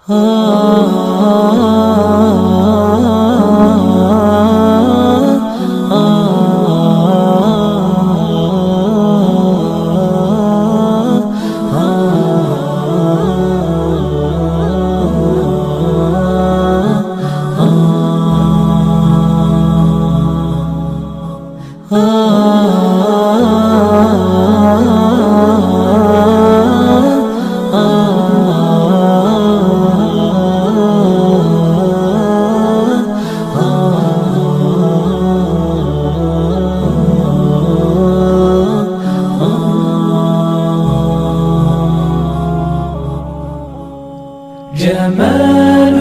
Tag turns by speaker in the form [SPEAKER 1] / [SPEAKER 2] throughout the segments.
[SPEAKER 1] جمال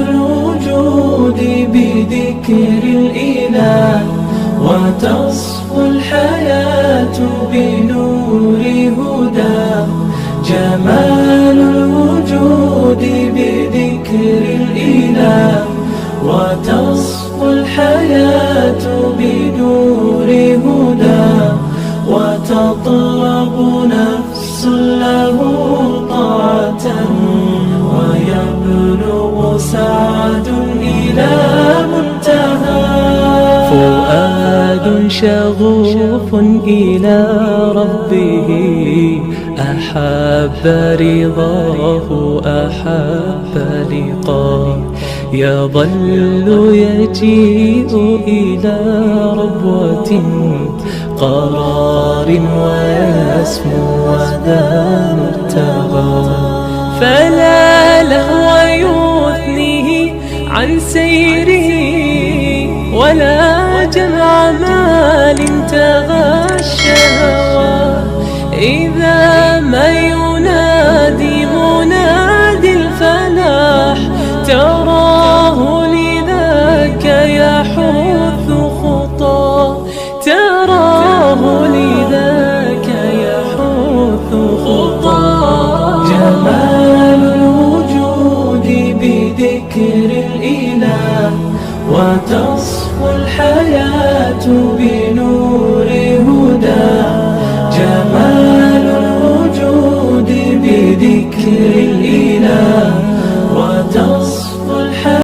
[SPEAKER 1] الوجود بذكر الإله، وتصفو الحياة بنور هداه. جمال الوجود بذكر الإله، وتصفو الحياة بنور هداه. وتطلب نفس له طاعة، ويبلغ سعد إلى منتهى. فؤاد شغوف إلى ربه، أحب رضاه أحب لقاه. يظل يجيء إلى ربوة قرار، ويسمو وذا مرتبى. فلا لهو يثنيه عن سيره، ولا جمع مال تغشى. إذا ما ينادي منادي الفلاح، تراه لذاك يحث خطاه. تراه لذاك يحث خطاه. جمال الوجود بذكر الإله، وتصفو الحياة